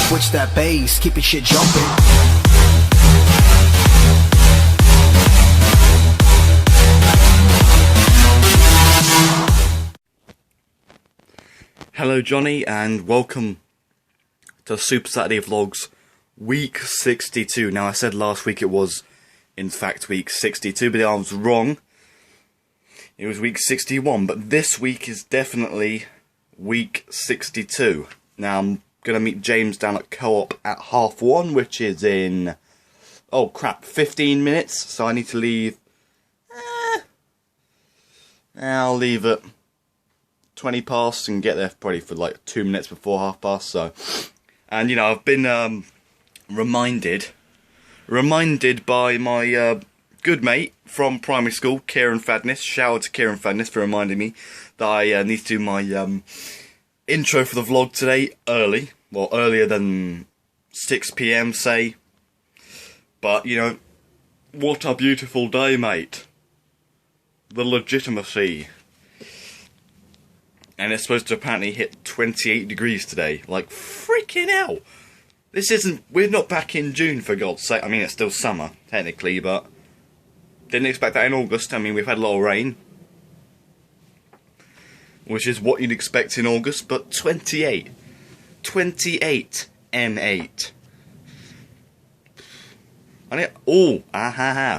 switch that bass, keeping shit jumping. Hello Johnny, and welcome to Super Saturday Vlogs week 62. Now I said last week it was in fact week 62, but I was wrong. It was week 61, but this week is definitely week 62. Now I'm going to meet James down at Co-op at 1:30, which is in, oh crap, 15 minutes, so I need to leave, I'll leave at 20 past and get there probably for like 2 minutes before 1:30, so. And you know, I've been reminded by my good mate from primary school, Kieran Fadness. Shout out to Kieran Fadness for reminding me that I need to do my intro for the vlog today early. Well, earlier than 6 PM, say. But, you know, what a beautiful day, mate. The legitimacy. And it's supposed to apparently hit 28 degrees today. Like, freaking hell. This isn't, we're not back in June, for God's sake. I mean, it's still summer, technically, but didn't expect that in August. I mean, we've had a lot of rain, which is what you'd expect in August, but 28 M8.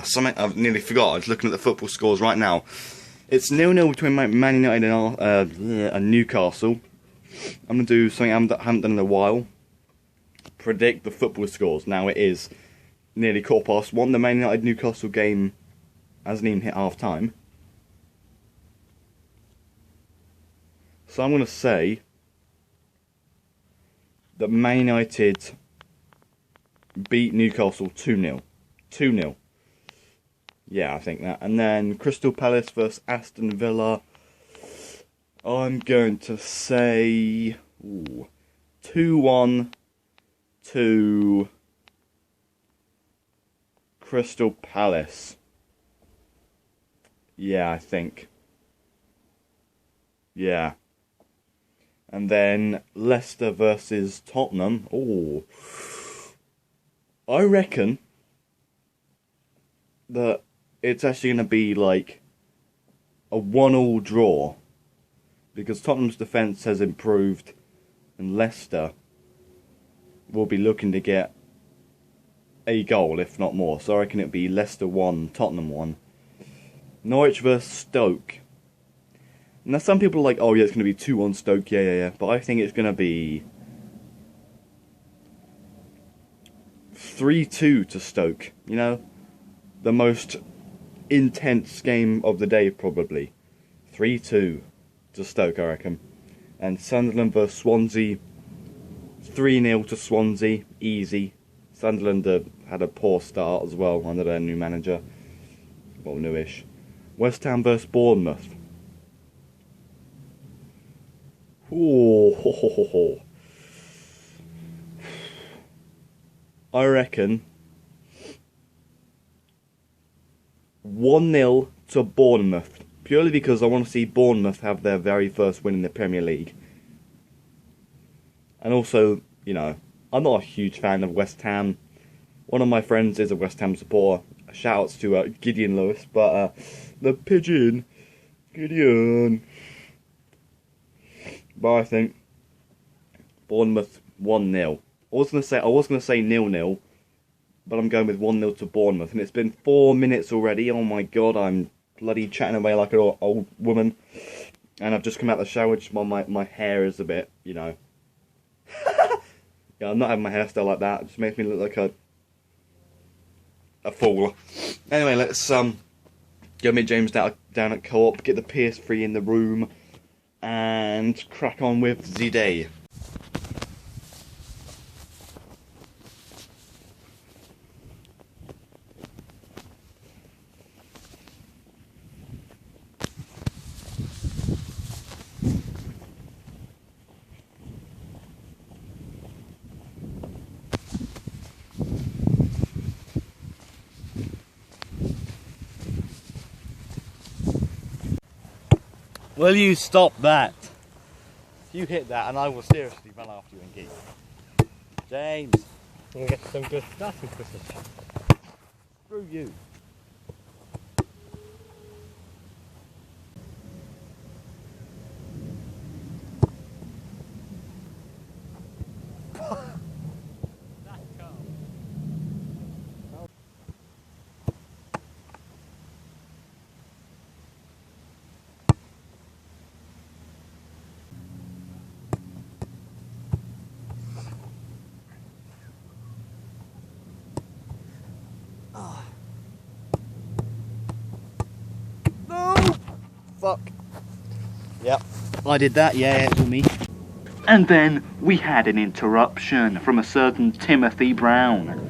Something I've nearly forgot. I was looking at the football scores right now. It's 0-0 between Man United and Newcastle. I'm going to do something I haven't done in a while. Predict the football scores. Now it is nearly 1:15. The Man United Newcastle game hasn't even hit half time. So I'm going to say that Man United beat Newcastle 2-0. 2-0. Yeah, I think that. And then Crystal Palace versus Aston Villa. I'm going to say 2-1 to Crystal Palace. Yeah, I think. Yeah. And then Leicester versus Tottenham. I reckon that it's actually going to be like a 1-1 draw, because Tottenham's defence has improved and Leicester will be looking to get a goal, if not more. So I reckon it'll be Leicester 1, Tottenham 1. Norwich versus Stoke. Now some people are like, oh yeah, it's going to be 2-1 Stoke, yeah. But I think it's going to be 3-2 to Stoke. You know, the most intense game of the day probably. 3-2 to Stoke, I reckon. And Sunderland versus Swansea. 3-0 to Swansea, easy. Sunderland had a poor start as well under their new manager. Well, newish. West Ham versus Bournemouth. I reckon 1-0 to Bournemouth. Purely because I want to see Bournemouth have their very first win in the Premier League. And also, you know, I'm not a huge fan of West Ham. One of my friends is a West Ham supporter. Shoutouts to Gideon Lewis, but the pigeon, Gideon. But I think Bournemouth 1-0. I was gonna say 0-0, but I'm going with 1-0 to Bournemouth, and it's been 4 minutes already. Oh my god, I'm bloody chatting away like an old woman, and I've just come out of the shower. Just my hair is a bit, you know. Yeah, I'm not having my hairstyle like that. It just makes me look like a fool. Anyway, let's go meet James down at Co-op, get the PS3 in the room, and crack on with the day. Will you stop that? You hit that and I will seriously run after you and get you. James. I'm gonna get some good stuff in Christmas. Screw you. No! Fuck. Yep. I did that, yeah, it was me. And then we had an interruption from a certain Timothy Brown.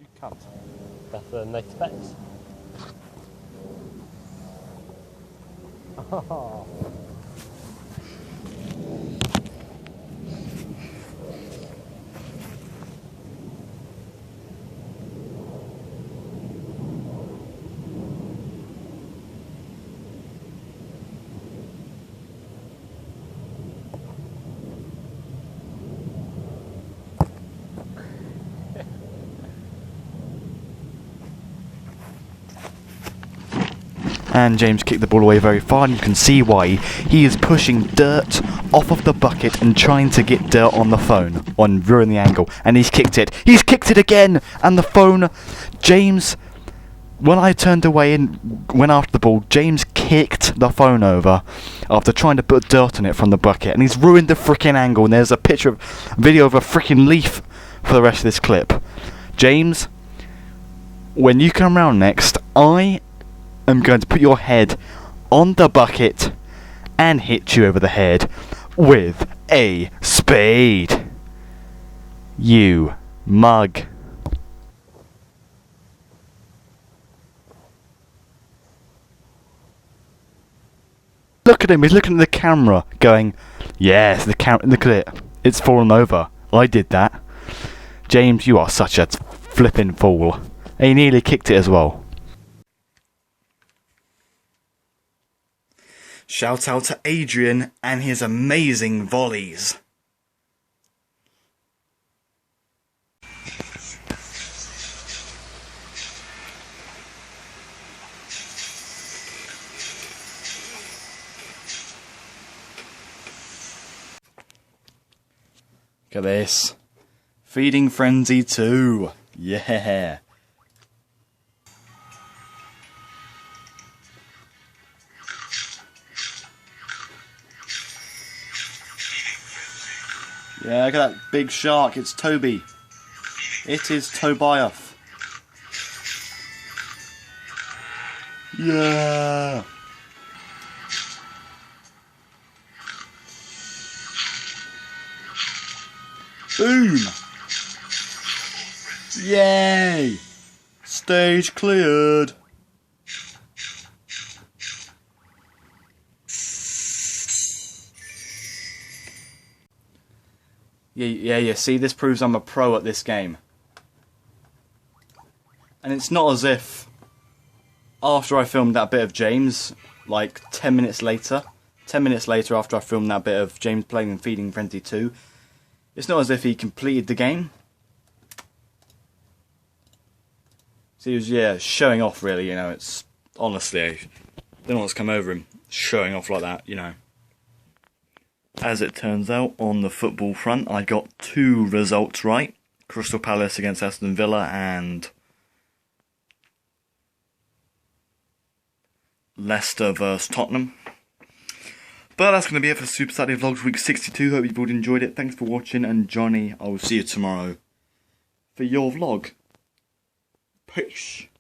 You cunt. That's the next fence. Oh. And James kicked the ball away very far, and you can see why. He is pushing dirt off of the bucket and trying to get dirt on the phone, on ruin the angle. And he's kicked it. He's kicked it again! And the phone, James, when I turned away and went after the ball, James kicked the phone over after trying to put dirt on it from the bucket. And he's ruined the freaking angle. And there's a video of a freaking leaf for the rest of this clip. James, when you come round next, I'm going to put your head on the bucket and hit you over the head with a spade. You mug. Look at him, he's looking at the camera going, yes, look at it, it's fallen over. I did that. James, you are such a flipping fool. He nearly kicked it as well. Shout out to Adrian and his amazing volleys. Look at this. Feeding Frenzy 2. Yeah. Yeah, look at that big shark. It's Toby. It is Tobias. Yeah. Boom. Yay. Stage cleared. Yeah, see, this proves I'm a pro at this game. And it's not as if, after I filmed that bit of James, like 10 minutes later after I filmed that bit of James playing in Feeding Frenzy 2, it's not as if he completed the game. So he was, yeah, showing off really, you know, it's, honestly, I don't know what's come over him, showing off like that, you know. As it turns out, on the football front, I got 2 results right. Crystal Palace against Aston Villa and Leicester vs Tottenham. But that's going to be it for Super Saturday Vlogs week 62. Hope you've all enjoyed it. Thanks for watching, and Johnny, I will see you tomorrow for your vlog. Peace.